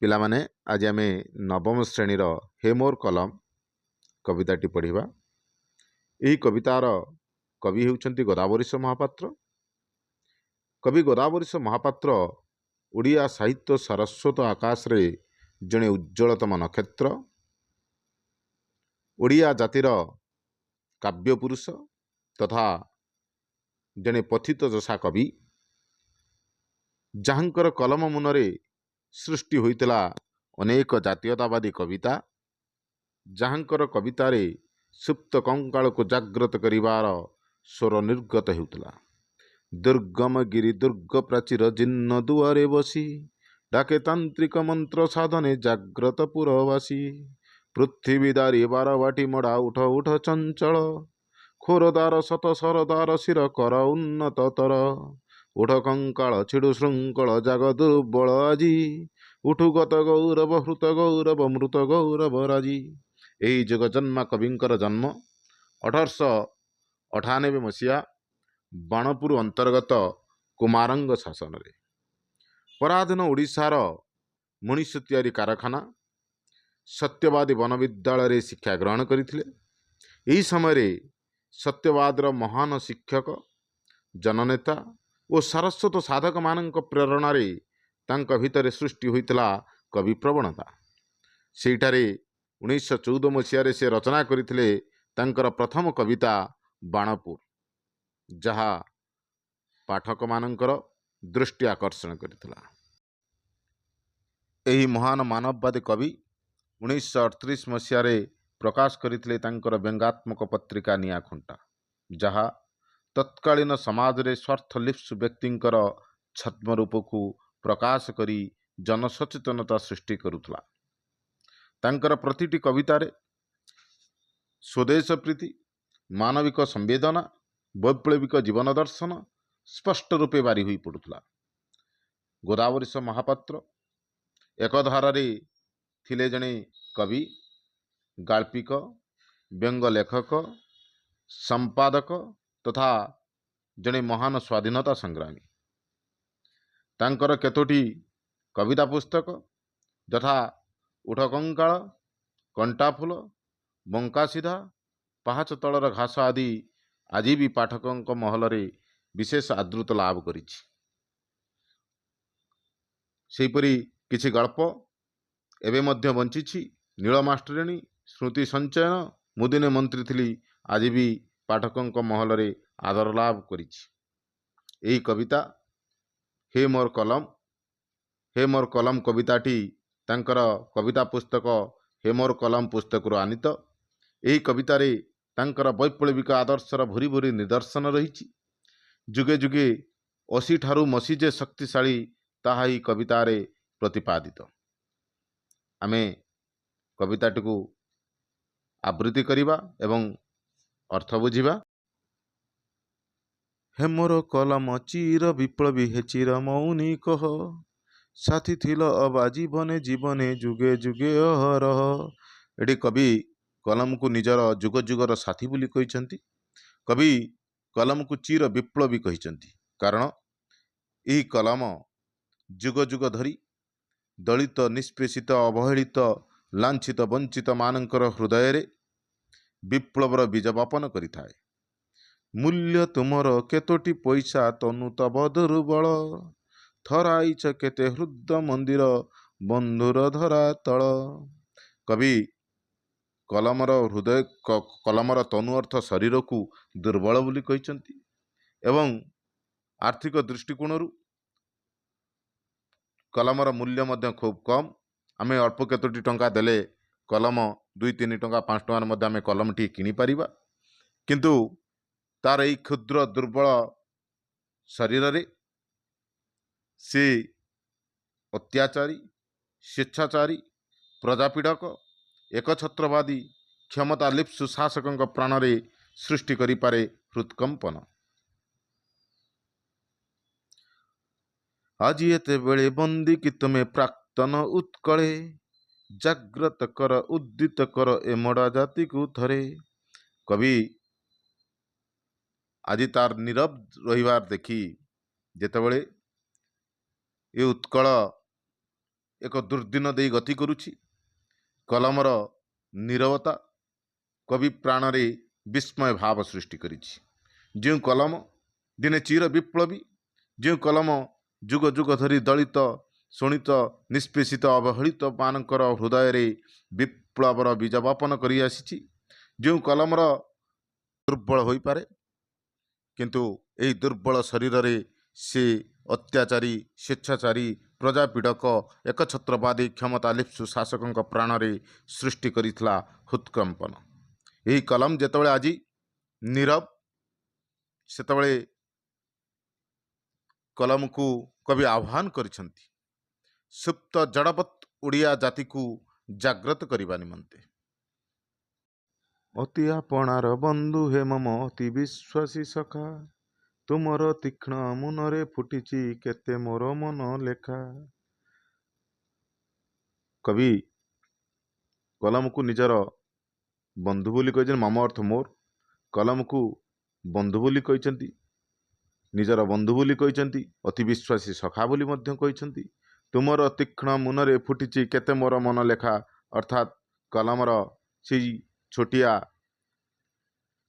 ପିଲାମାନେ ଆଜି ଆମେ ନବମ ଶ୍ରେଣୀର ହେ ମୋର କଲମ କବିତାଟି ପଢ଼ିବା। ଏହି କବିତାର କବି ହେଉଛନ୍ତି ଗୋଦାବରୀଶ ମହାପାତ୍ର। କବି ଗୋଦାବରୀଶ ମହାପାତ୍ର ଓଡ଼ିଆ ସାହିତ୍ୟ ସାରସ୍ୱତ ଆକାଶରେ ଜଣେ ଉଜ୍ଜ୍ୱଳତମ ନକ୍ଷତ୍ର, ଓଡ଼ିଆ ଜାତିର କାବ୍ୟପୁରୁଷ ତଥା ଜଣେ ପଥିତ ଯଶା କବି, ଯାହାଙ୍କର କଲମ ମୁନରେ ସୃଷ୍ଟି ହୋଇଥିଲା ଅନେକ ଜାତୀୟତାବାଦୀ କବିତା, ଯାହାଙ୍କର କବିତାରେ ସୁପ୍ତ କଙ୍କାଳକୁ ଜାଗ୍ରତ କରିବାର ସ୍ୱର ନିର୍ଗତ ହେଉଥିଲା। ଦୁର୍ଗମ ଗିରି ଦୁର୍ଗ ପ୍ରାଚୀର ଜିନ୍ନ ଦୁଆରେ ବସି, ଡାକେ ତାନ୍ତ୍ରିକ ମନ୍ତ୍ର ସାଧନେ ଜାଗ୍ରତ ପୁରବାସୀ। ପୃଥିବୀ ଦାରି ବାରବାଟୀ ମଡ଼ା ଉଠ ଉଠ ଚଞ୍ଚଳ, ଖୋରଦାର ଶତ ସରଦାର ଶିର କର ଉନ୍ନତତର। ଉଠ କଙ୍କାଳ ଛିଡ଼ୁ ଶୃଙ୍ଖଳ ଜାଗ ଦୁର୍ବଳ ଆଜି, ଉଠୁ ଗତ ଗୌରବ ହୃତ ଗୌରବ ମୃତ ଗୌରବ ରାଜି। ଏହି ଯୁଗଜନ୍ମା କବିଙ୍କର ଜନ୍ମ 1898 ମସିହା ବାଣପୁର ଅନ୍ତର୍ଗତ କୁମାରଙ୍ଗ ଶାସନରେ। ପରାଧୀନ ଓଡ଼ିଶାର ମଣିଷ ତିଆରି କାରଖାନା ସତ୍ୟବାଦୀ ବନବିଦ୍ୟାଳୟରେ ଶିକ୍ଷା ଗ୍ରହଣ କରିଥିଲେ। ଏହି ସମୟରେ ସତ୍ୟବାଦର ମହାନ ଶିକ୍ଷକ, ଜନନେତା ଓ ସାରସ୍ୱତ ସାଧକମାନଙ୍କ ପ୍ରେରଣାରେ ତାଙ୍କ ଭିତରେ ସୃଷ୍ଟି ହୋଇଥିଲା କବି ପ୍ରବଣତା। ସେଇଠାରେ 1914 ମସିହାରେ ସେ ରଚନା କରିଥିଲେ ତାଙ୍କର ପ୍ରଥମ କବିତା ବାଣପୁର, ଯାହା ପାଠକମାନଙ୍କର ଦୃଷ୍ଟି ଆକର୍ଷଣ କରିଥିଲା। ଏହି ମହାନ ମାନବବାଦୀ କବି 1938 ମସିହାରେ ପ୍ରକାଶ କରିଥିଲେ ତାଙ୍କର ବ୍ୟଙ୍ଗାତ୍ମକ ପତ୍ରିକା ନିଆଁଖୁଣ୍ଟା, ଯାହା ତତ୍କାଳୀନ ସମାଜରେ ସ୍ୱାର୍ଥଲିପ୍ସୁ ବ୍ୟକ୍ତିଙ୍କର ଛଦ୍ମରୂପକୁ ପ୍ରକାଶ କରି ଜନସଚେତନତା ସୃଷ୍ଟି କରୁଥିଲା। ତାଙ୍କର ପ୍ରତିଟି କବିତାରେ ସ୍ୱଦେଶ ପ୍ରୀତି, ମାନବିକ ସମ୍ବେଦନା, ବୈପ୍ଳବିକ ଜୀବନ ଦର୍ଶନ ସ୍ପଷ୍ଟ ରୂପେ ବାରି ହୋଇ ପଡ଼ୁଥିଲା। ଗୋଦାବରୀଶ ମହାପାତ୍ର ଏକଧାରାରେ ଥିଲେ ଜଣେ କବି, ଗାଳ୍ପିକ, ବ୍ୟଙ୍ଗ ଲେଖକ, ସମ୍ପାଦକ ତଥା ଜଣେ ମହାନ ସ୍ୱାଧୀନତା ସଂଗ୍ରାମୀ। ତାଙ୍କର କେତୋଟି କବିତା ପୁସ୍ତକ ଯଥା ଉଠ କଙ୍କାଳ, କଣ୍ଟାଫୁଲ, ବଙ୍କା ସିଧା, ପାହାଚ ତଳର ଘାସ ଆଦି ଆଜି ବି ପାଠକଙ୍କ ମହଲରେ ବିଶେଷ ଆଦୃତ ଲାଭ କରିଛି। ସେହିପରି କିଛି ଗଳ୍ପ ଏବେ ମଧ୍ୟ ବଞ୍ଚିଛି। ନୀଳ ମାଷ୍ଟରାଣୀ, ସ୍ମୃତି ସଞ୍ଚୟନ, ମୁଁ ଦିନେ ମନ୍ତ୍ରୀ ଥିଲି ଆଜି ବି ପାଠକଙ୍କ ମହଲରେ ଆଦର ଲାଭ କରିଛି। ଏହି କବିତା ହେ ମୋର କଲମ, ହେ ମୋର କଲମ କବିତାଟି ତାଙ୍କର କବିତା ପୁସ୍ତକ ହେ ମୋର କଲମ ପୁସ୍ତକରୁ ଆନିତ। ଏହି କବିତାରେ ତାଙ୍କର ବୈପ୍ଳବିକ ଆଦର୍ଶର ଭୁରି ଭୁରି ନିଦର୍ଶନ ରହିଛି। ଯୁଗେ ଯୁଗେ ଅଶୀ ଠାରୁ ମସି ଯେ ଶକ୍ତିଶାଳୀ ତାହା ଏହି କବିତାରେ ପ୍ରତିପାଦିତ। ଆମେ କବିତାଟିକୁ ଆବୃତ୍ତି କରିବା ଏବଂ ଅର୍ଥ ବୁଝିବା। ହେ ମୋର କଲମ ଚିର ବିପ୍ଳବୀ ହେ ଚିର ମୌନି କହ, ସାଥୀ ଥିଲ ଅବା ଜୀବନେ ଜୀବନେ ଯୁଗେ ଯୁଗେ ଅହରହ। ଏଠି କବି କଲମକୁ ନିଜର ଯୁଗ ଯୁଗର ସାଥୀ ବୋଲି କହିଛନ୍ତି। କବି କଲମକୁ ଚିର ବିପ୍ଳବୀ କହିଛନ୍ତି, କାରଣ ଏହି କଲମ ଯୁଗ ଯୁଗ ଧରି ଦଳିତ, ନିଷ୍ପେଷିତ, ଅବହେଳିତ, ଲାଞ୍ଛିତ, ବଞ୍ଚିତ ମାନଙ୍କର ହୃଦୟରେ ବିପ୍ଳବର ବୀଜ ବପନ କରିଥାଏ। ମୂଲ୍ୟ ତୁମର କେତୋଟି ପଇସା ତନୁ ତବ ଦୁର୍ବଳ, ଥରାଇଛ କେତେ ହୃଦ ମନ୍ଦିର ବନ୍ଧୁର ଧରା ତଳ। କବି କଲମର ହୃଦୟ କଲମର ତନୁ ଅର୍ଥ ଶରୀରକୁ ଦୁର୍ବଳ ବୋଲି କହିଛନ୍ତି ଏବଂ ଆର୍ଥିକ ଦୃଷ୍ଟିକୋଣରୁ କଲମର ମୂଲ୍ୟ ମଧ୍ୟ ଖୁବ୍ କମ୍। ଆମେ ଅଳ୍ପ କେତୋଟି ଟଙ୍କା ଦେଲେ କଲମ 2-3 ଟଙ୍କା 5 ଟଙ୍କାରେ ମଧ୍ୟ ଆମେ କଲମଟିଏ କିଣିପାରିବା, କିନ୍ତୁ ତାର ଏହି କ୍ଷୁଦ୍ର ଦୁର୍ବଳ ଶରୀରରେ ସେ ଅତ୍ୟାଚାରୀ, ସ୍ୱେଚ୍ଛାଚାରୀ, ପ୍ରଜାପୀଡ଼କ, ଏକଛତ୍ରବାଦୀ, କ୍ଷମତାଲିପ୍ସୁ ଶାସକଙ୍କ ପ୍ରାଣରେ ସୃଷ୍ଟି କରିପାରେ ହୃତ୍କମ୍ପନ। ଆଜି ଏତେବେଳେ ବନ୍ଦୀ କି ତୁମେ ପ୍ରାକ୍ତନ ଉତ୍କଳେ, ଜାଗ୍ରତ କର ଉଦ୍ଦିତ କର ଏ ମଡ଼ା ଜାତିକୁ ଥରେ। କବି ଆଜି ତାର ନୀରବ ରହିବାର ଦେଖି ଯେତେବେଳେ ଏ ଉତ୍କଳ एक दुर्दिन दे गति करुछि। कलमर नीरवता कवि प्राण रे विस्मय भाव सृष्टि करिछि। जो कलम दिने चिर विप्लवी, जो कलम जुग जुग धरी दलित शोणित निष्पेषित अवहेलित मानकर हृदय रे विप्लवर बीज बपन करि आसिछि, जो कलमर दुर्बल होई पारे किंतु एही दुर्बल शरीर रे से अत्याचारी स्वेच्छाचारी प्रजापीड़क एकछत्रवादी क्षमता लिप्सु शासकों प्राण रे सृष्टि करिथिला हृत्कंपन। यही कलम जेतबळे आज नीरव सेतबळे कलम को कवि आह्वान करिसंती सुप्त जड़वत् ओडिया जाति को जागृत करिबा निमंते। अति आपणार बंधु हे मम अति विश्वासी सखा, तुमर तीक्ष्ण मुनरे फुटिची केते मोर मन लेखा। कवि कलम को निजर बंधु बोली कहते, मम अर्थ मोर, कलम को बंधु बोली कहते, निजर बंधु बोली कहते, अति विश्वासी सखा बोली मध्य कहते। तुमर तीक्ष्ण मुनरे फुटिची केते मोर मन लेखा, अर्थात कलमर से छोटिया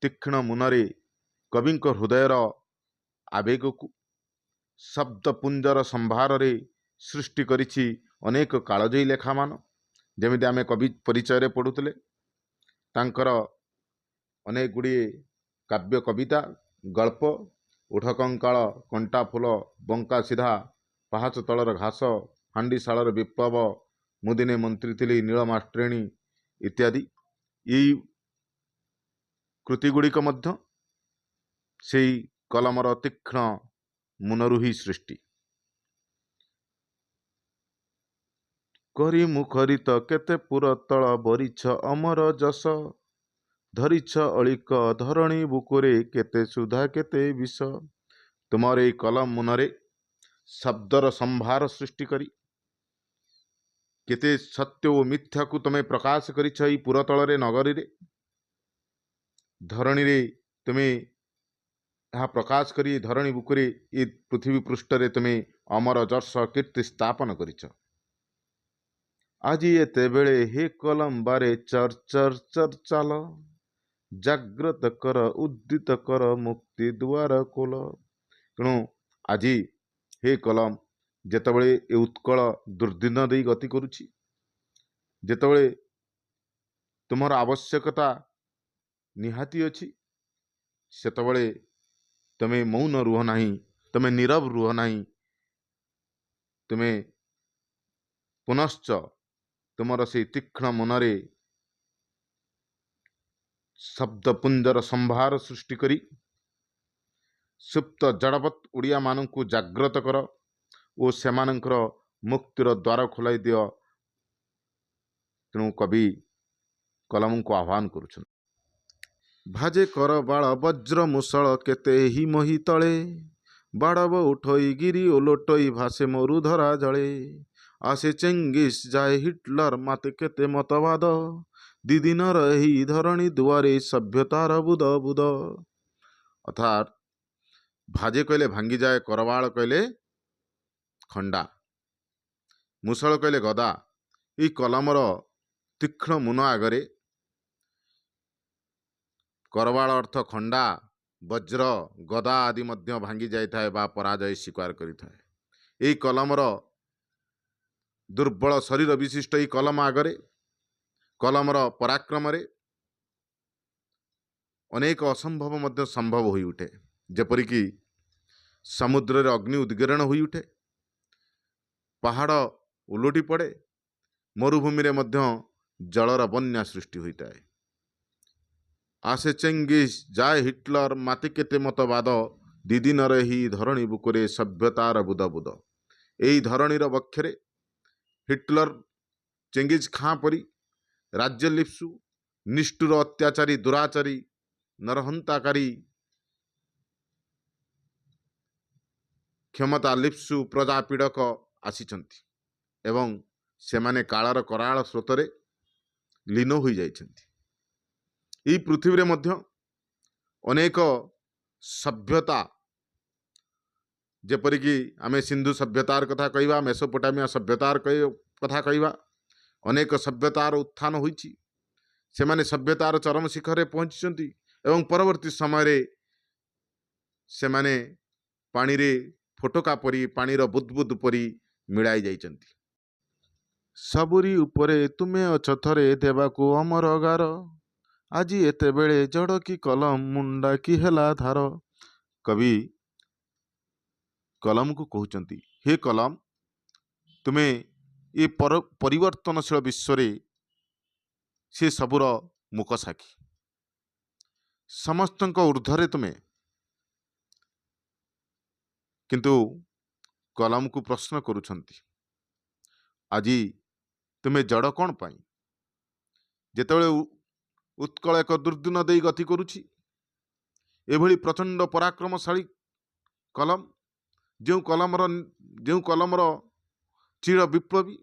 तीक्ष्ण मुनरे कविंक हृदयर आवेग को शब्दपुंजर संभार रे सृष्टि करिछि अनेक कालजयी लेखा मान। जेमिति आमे कवि परिचय रे पढ़ुतले तांकर अनेक गुड़िए काव्य कविता गल्प उठकंकाल कंटा फूल बंका सीधा पहाच तलर घास हांडीशालर विप्लव मुदिने मंत्री थिली नीलमाष्ट्रेणी इत्यादि यही कृतिगुड़िक मध्य सेई कलमर तीक्ष्ण मुनरु ही सृष्टि। करी मुखरित केते पुरतल बरिछ अमर जस, धरिछ अलिक धरणी बुकुरे केते सुधा केते विष। तुमर ए कलम मुनरे शब्दर संभार सृष्टि करी केते सत्य और मिथ्या को तुम्हें प्रकाश करिछ ई पुरतल रे नगरी रे धरणी रे तुम्हें यह प्रकाश करी धरणी बुकुरे ये पृथ्वी पृष्ठ रे तुम्हें अमर जर्ष कीर्ति स्थापन करिछ। আজি এতে বেড়ে হে কলম বারে চর চর চর চাল, জাগ্রত কর উদ্দিত কর মুক্তি দুয়ার কোল। ତେଣୁ ଆଜି ହେ କଲମ ଯେତେବେଳେ ଏ ଉତ୍କଳ ଦୁର୍ଦିନ ଦେଇ ଗତି କରୁଛି, ଯେତେବେଳେ ତୁମର ଆବଶ୍ୟକତା ନିହାତି ଅଛି, ସେତେବେଳେ ତୁମେ ମୌନ ରୁହ ନାହିଁ, ତୁମେ ନୀରବ ରୁହ ନାହିଁ, ତୁମେ ପୁନଶ୍ଚ तुमर से तीक्ष्ण मुनरे शब्दपुंजर संभार सृष्टि करी सुप्त जड़वत् ओडिया मान को जागृत कर ओ सेमानंकर मुक्तिर द्वार खोलाई दियो। तेणु कवि कलम को आह्वान करुछन। भाजे कर बाळ वज्र मुसळ केते ही मही तळे, बाड़ब उठई गिरी ओलोटई भासे मरु धरा जळे। आसे चेंगिस जाए हिटलर माते केते मतवाद, दिदिन रही धरणी दुआरे सभ्यतार बुद बुद। अर्थात भाजे कहले भांगी जाए, करवाल कहले खंडा, मुसळ कहले गदा। ई कलमर तीक्ष्ण मुन आगरे करवाल अर्थ खंडा वज्र गदा आदि मध्य भांगी जाए बा पराजय स्वीकार करिथाए। ई कलमर दुर्बल शरीर विशिष्ट ई कलम आगरे कलमर पराक्रम रे अनेक असंभव मध्य संभव होई उठे। जेपरिकी समुद्र रे अग्नि उद्गीरण होई उठे, पहाड़ उलटी पड़े, मरुभूमि रे मध्य जलर बन्या सृष्टि होइताए। आसे चेंगिस जाए हिटलर माति केते मतवाद, दिदिन रही धरणी बुकुरे सभ्यतार बुद बुद। एई धरणीर बक्षरे हिटलर चेंगिज खां परी राज्य लिप्सु निष्ठुर अत्याचारी दुराचारी नरहंताकारी क्षमता लिप्सु प्रजापीड़क आसीचंती एवं सेमाने कालर कराल स्रोतरे लीन होई जाइछंती। ई पृथ्वी रे मध्य अनेक सभ्यता जेपरिकी आमे सिंधु सभ्यतार कथा कहवा, मेसोपोटामिया सभ्यतार କଥା କହିବା। ଅନେକ ସଭ୍ୟତାର ଉତ୍ଥାନ ହୋଇଛି। ସେମାନେ ସଭ୍ୟତାର ଚରମ ଶିଖରରେ ପହଞ୍ଚିଛନ୍ତି ଏବଂ ପରବର୍ତ୍ତୀ ସମୟରେ ସେମାନେ ପାଣିରେ ଫୋଟକା ପରି, ପାଣିର ବୁଦବୁଦ ପରି ମିଳାଇ ଯାଇଛନ୍ତି। ସବୁରି ଉପରେ ତୁମେ ଅଛ ଥରେ ଦେବାକୁ ଅମର ଗାର, ଆଜି ଏତେବେଳେ ଜଡ଼ କି କଲମ, ମୁଣ୍ଡା କି ହେଲା ଧାର। କବି କଲମକୁ କହୁଛନ୍ତି, ହେ କଲମ, ତୁମେ ଏ ପରିବର୍ତ୍ତନଶୀଳ ବିଶ୍ୱରେ ସେ ସବୁର ମୁକ ସାକ୍ଷୀ। ସମସ୍ତଙ୍କ ଊର୍ଦ୍ଧ୍ୱରେ ତୁମେ। କିନ୍ତୁ କଲମକୁ ପ୍ରଶ୍ନ କରୁଛନ୍ତି, ଆଜି ତୁମେ ଜଡ଼ କ'ଣ ପାଇଁ? ଯେତେବେଳେ ଉତ୍କଳ ଏକ ଦୁର୍ଦ୍ଦିନ ଦେଇ ଗତି କରୁଛି, ଏଭଳି ପ୍ରଚଣ୍ଡ ପରାକ୍ରମଶାଳୀ କଲମ, ଯେଉଁ କଲମର ଚିର ବିପ୍ଳବୀ,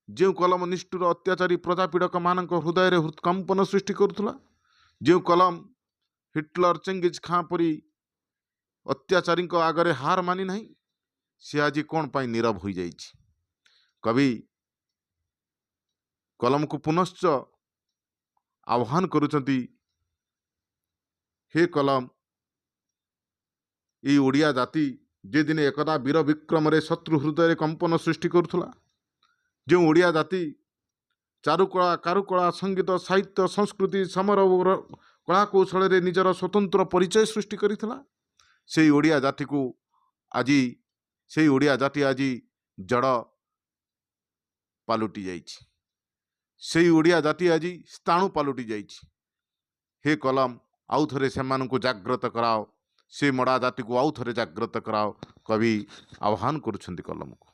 ଯେଉଁ କଲମ ନିଷ୍ଠୁର ଅତ୍ୟାଚାରୀ ପ୍ରଜାପୀଡ଼କମାନଙ୍କ ହୃଦୟରେ ହୃତ୍କମ୍ପନ ସୃଷ୍ଟି କରୁଥିଲା, ଯେଉଁ କଲମ ହିଟଲର, ଚେଙ୍ଗିଜ ଖାଁ ପରି ଅତ୍ୟାଚାରୀଙ୍କ ଆଗରେ ହାର ମାନି ନାହିଁ, ସେ ଆଜି କ'ଣ ପାଇଁ ନୀରବ ହୋଇଯାଇଛି? କବି କଲମକୁ ପୁନଶ୍ଚ ଆହ୍ୱାନ କରୁଛନ୍ତି, ହେ କଲମ, ଏଇ ଓଡ଼ିଆ ଜାତି ଯେ ଦିନେ ଏକଦା ବୀର ବିକ୍ରମରେ ଶତ୍ରୁ ହୃଦୟରେ କମ୍ପନ ସୃଷ୍ଟି କରୁଥିଲା, ଯେଉଁ ଓଡ଼ିଆ ଜାତି ଚାରୁକଳା, କାରୁକଳା, ସଙ୍ଗୀତ, ସାହିତ୍ୟ, ସଂସ୍କୃତି, ସମର କଳା କୌଶଳରେ ନିଜର ସ୍ୱତନ୍ତ୍ର ପରିଚୟ ସୃଷ୍ଟି କରିଥିଲା, ସେଇ ଓଡ଼ିଆ ଜାତି ଆଜି ଜଡ଼ ପାଲଟି ଯାଇଛି। ସେଇ ଓଡ଼ିଆ ଜାତି ଆଜି ସ୍ଥାଣୁ ପାଲଟି ଯାଇଛି। ହେ କଲମ, ଆଉ ଥରେ ସେମାନଙ୍କୁ ଜାଗ୍ରତ କରାଅ, ସେ ମଡ଼ା ଜାତିକୁ ଆଉ ଥରେ ଜାଗ୍ରତ କରାଅ। କବି ଆହ୍ୱାନ କରୁଛନ୍ତି କଲମକୁ।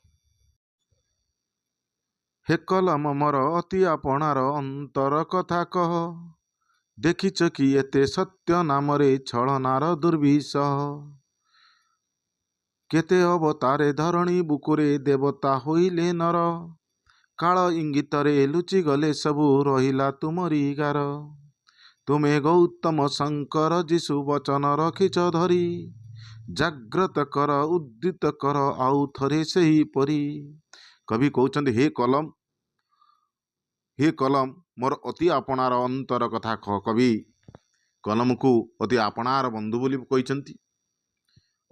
ହେ କଲମ ମୋର ଅତି ଆପଣାର ଅନ୍ତର କଥା କହ, ଦେଖିଛ କି ଏତେ ସତ୍ୟ ନାମରେ ଛଳନାର ଦୁର୍ବିସହ। କେତେ ଅବତାରେ ଧରଣୀ ବୁକୁରେ ଦେବତା ହୋଇଲେ ନର, କାଳ ଇଙ୍ଗିତରେ ଲୁଚିଗଲେ ସବୁ ରହିଲା ତୁମରି ଗାର। ତୁମେ ଗୌତମ ଶଙ୍କର ଯିଶୁ ବଚନ ରଖିଛ ଧରି, ଜାଗ୍ରତ କର, ଉଦ୍ଦିତ କର ଆଉ ଥରେ ସେହିପରି। କବି କହୁଛନ୍ତି, ହେ କଲମ ମୋର ଅତି ଆପଣାର ଅନ୍ତର କଥା କହ। କବି କଲମକୁ ଅତି ଆପଣାର ବନ୍ଧୁ ବୋଲି କହିଛନ୍ତି,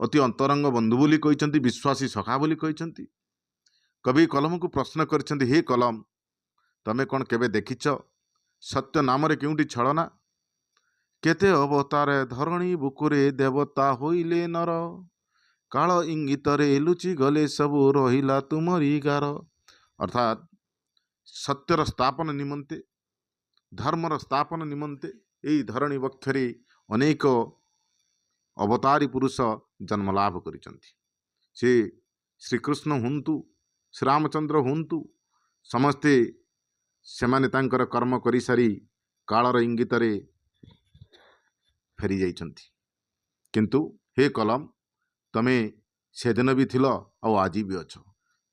ଅତି ଅନ୍ତରଙ୍ଗ ବନ୍ଧୁ ବୋଲି କହିଛନ୍ତି, ବିଶ୍ୱାସୀ ସଖା ବୋଲି କହିଛନ୍ତି। କବି କଲମକୁ ପ୍ରଶ୍ନ କରିଛନ୍ତି, ହେ କଲମ, ତମେ କ'ଣ କେବେ ଦେଖିଛ ସତ୍ୟ ନାମରେ କେଉଁଠି ଛଳନା? କେତେ ଅବତାରେ ଧରଣୀ ବୁକୁରେ ଦେବତା ହୋଇଲେ ନର, କାଳ ଇଙ୍ଗିତରେ ଲୁଚିଗଲେ ସବୁ ରହିଲା ତୁମରି ଗାର। ଅର୍ଥାତ୍ ସତ୍ୟର ସ୍ଥାପନ ନିମନ୍ତେ, ଧର୍ମର ସ୍ଥାପନ ନିମନ୍ତେ ଏହି ଧରଣୀ ବକ୍ଷରେ ଅନେକ ଅବତାରୀ ପୁରୁଷ ଜନ୍ମ ଲାଭ କରିଛନ୍ତି। ସେ ଶ୍ରୀକୃଷ୍ଣ ହୁଅନ୍ତୁ, ଶ୍ରୀରାମଚନ୍ଦ୍ର ହୁଅନ୍ତୁ, ସମସ୍ତେ ସେମାନେ ତାଙ୍କର କର୍ମ କରିସାରି କାଳର ଇଙ୍ଗିତରେ ଫେରି ଯାଇଛନ୍ତି। କିନ୍ତୁ ହେ କଲମ, ତମେ ସେଦିନ ବି ଥିଲ ଆଉ ଆଜି ବି ଅଛ।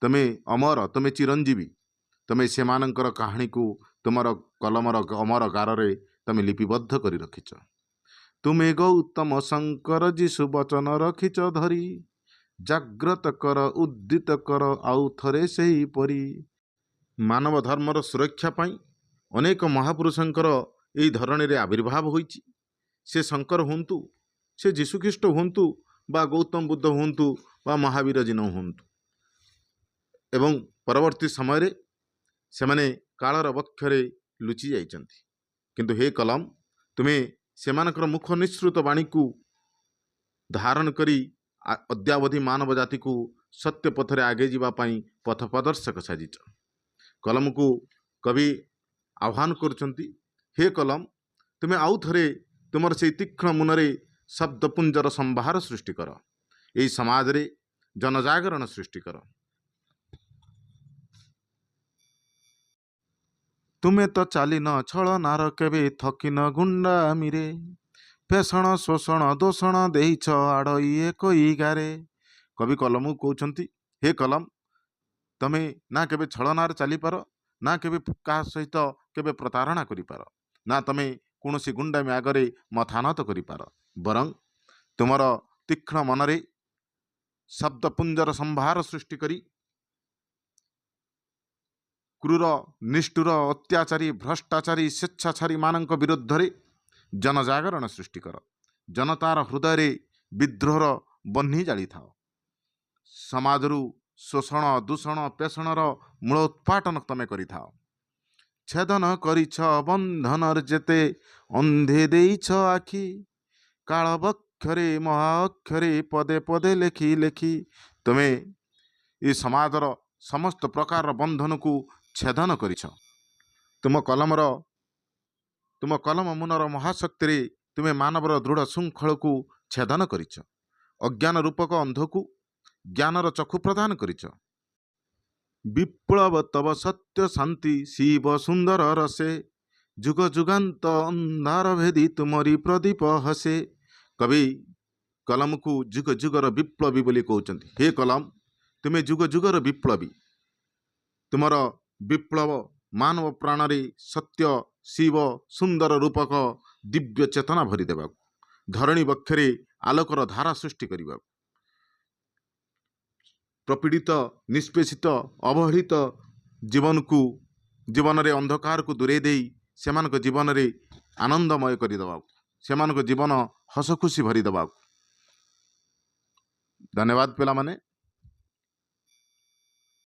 ତମେ ଅମର, ତମେ ଚିରଞ୍ଜୀବୀ। ତମେ ସେମାନଙ୍କର କାହାଣୀକୁ ତୁମର କଲମର ଅମର ଗାରରେ ତମେ ଲିପିବଦ୍ଧ କରି ରଖିଛ। ତୁମେ ଗୌତମ ଶଙ୍କର ଯିଶୁ ବଚନ ରଖିଛ ଧରି, ଜାଗ୍ରତ କର, ଉଦ୍ଦିତ କର ଆଉ ଥରେ ସେହିପରି। ମାନବ ଧର୍ମର ସୁରକ୍ଷା ପାଇଁ ଅନେକ ମହାପୁରୁଷଙ୍କର ଏହି ଧରଣୀରେ ଆବିର୍ଭାବ ହୋଇଛି। ସେ ଶଙ୍କର ହୁଅନ୍ତୁ, ସେ ଯୀଶୁଖ୍ରୀଷ୍ଟ ହୁଅନ୍ତୁ, ବା ଗୌତମ ବୁଦ୍ଧ ହୁଅନ୍ତୁ, ବା ମହାବୀର ଜିନ ହୁଅନ୍ତୁ, ଏବଂ ପରବର୍ତ୍ତୀ ସମୟରେ ସେମାନେ କାଳର ବକ୍ଷରେ ଲୁଚି ଯାଇଛନ୍ତି। କିନ୍ତୁ ହେ କଲମ, ତୁମେ ସେମାନଙ୍କର ମୁଖ ନିଃସୃତ ବାଣୀକୁ ଧାରଣ କରି ଅଦ୍ୟାବଧି ମାନବ ଜାତିକୁ ସତ୍ୟ ପଥରେ ଆଗେଇ ଯିବା ପାଇଁ ପଥ ପ୍ରଦର୍ଶକ ସାଜିଛ। କଲମକୁ କବି ଆହ୍ୱାନ କରୁଛନ୍ତି, ହେ କଲମ, ତୁମେ ଆଉ ଥରେ ତୁମର ସେଇ ତୀକ୍ଷ୍ଣ ମୁନରେ ଶବ୍ଦପୁଞ୍ଜର ସମ୍ଭାର ସୃଷ୍ଟି କର, ଏହି ସମାଜରେ ଜନଜାଗରଣ ସୃଷ୍ଟି କର। ତୁମେ ତ ଚାଲିନ ଛଳନାର କେବେ, ଥକିନ ଗୁଣ୍ଡାମିରେ, ପେଷଣ ଶୋଷଣ ଦୋଷଣ ଦେଇଛ ଆଡ଼ଇ ଏକଇ ଗାରେ। କବି କଲମକୁ କହୁଛନ୍ତି, ହେ କଲମ, ତମେ ନା କେବେ ଛଳନାରେ ଚାଲିପାର, ନା କେବେ କାହା ସହିତ କେବେ ପ୍ରତାରଣା କରିପାର, ନା ତମେ କୌଣସି ଗୁଣ୍ଡାମି ଆଗରେ ମଥାନତ କରିପାର। ବରଂ ତୁମର ତୀକ୍ଷ୍ଣ ମନରେ ଶବ୍ଦପୁଞ୍ଜର ସମ୍ଭାର ସୃଷ୍ଟି କରି କ୍ରୂର ନିଷ୍ଠୁର ଅତ୍ୟାଚାରୀ ଭ୍ରଷ୍ଟାଚାରୀ ସ୍ୱେଚ୍ଛାଚାରୀ ମାନଙ୍କ ବିରୁଦ୍ଧରେ ଜନଜାଗରଣ ସୃଷ୍ଟି କର। ଜନତାର ହୃଦୟରେ ବିଦ୍ରୋହର ବହ୍ନି ଜାଳିଥାଅ। ସମାଜରୁ ଶୋଷଣ ଦୂଷଣ ପେଷଣର ମୂଳ ଉତ୍ପାଟନ ତମେ କରିଥାଅ। ଛେଦନ କରିଛ ବନ୍ଧନର ଯେତେ ଅନ୍ଧେ ଦେଇଛ ଆଖି, କାଳ ବକ୍ଷରେ ମହା ଅକ୍ଷରେ ପଦେ ପଦେ ଲେଖି ଲେଖି ତୁମେ ଏ ସମାଜର ସମସ୍ତ ପ୍ରକାରର ବନ୍ଧନକୁ ଛେଦନ କରିଛ। ତୁମ କଲମ ମୁନର ମହାଶକ୍ତିରେ ତୁମେ ମାନବର ଦୃଢ଼ ଶୃଙ୍ଖଳକୁ ଛେଦନ କରିଛ। ଅଜ୍ଞାନ ରୂପକ ଅନ୍ଧକୁ ଜ୍ଞାନର ଚକ୍ଷୁ ପ୍ରଦାନ କରିଛ। ବିପ୍ଳବ ତବ ସତ୍ୟ ଶାନ୍ତି ଶିବ ସୁନ୍ଦର ରସେ, ଯୁଗ ଯୁଗାନ୍ତ ଅନ୍ଧାର ଭେଦି ତୁମରି ପ୍ରଦୀପ ହସେ। କବି କଲମକୁ ଯୁଗ ଯୁଗର ବିପ୍ଳବୀ ବୋଲି କହୁଛନ୍ତି। ହେ କଲମ, ତୁମେ ଯୁଗ ଯୁଗର ବିପ୍ଳବୀ। ତୁମର ବିପ୍ଳବ ମାନବ ପ୍ରାଣରେ ସତ୍ୟ ଶିବ ସୁନ୍ଦର ରୂପକ ଦିବ୍ୟ ଚେତନା ଭରିଦେବାକୁ, ଧରଣୀ ବକ୍ଷରେ ଆଲୋକର ଧାରା ସୃଷ୍ଟି କରିବାକୁ, ପ୍ରପୀଡ଼ିତ ନିଷ୍ପେଷିତ ଅବହେଳିତ ଜୀବନରେ ଅନ୍ଧକାରକୁ ଦୂରେଇ ଦେଇ ସେମାନଙ୍କ ଜୀବନରେ ଆନନ୍ଦମୟ କରିଦେବାକୁ, ସେମାନଙ୍କ ଜୀବନ ହସ ଖୁସି ଭରିଦେବାକୁ। ଧନ୍ୟବାଦ ପିଲାମାନେ।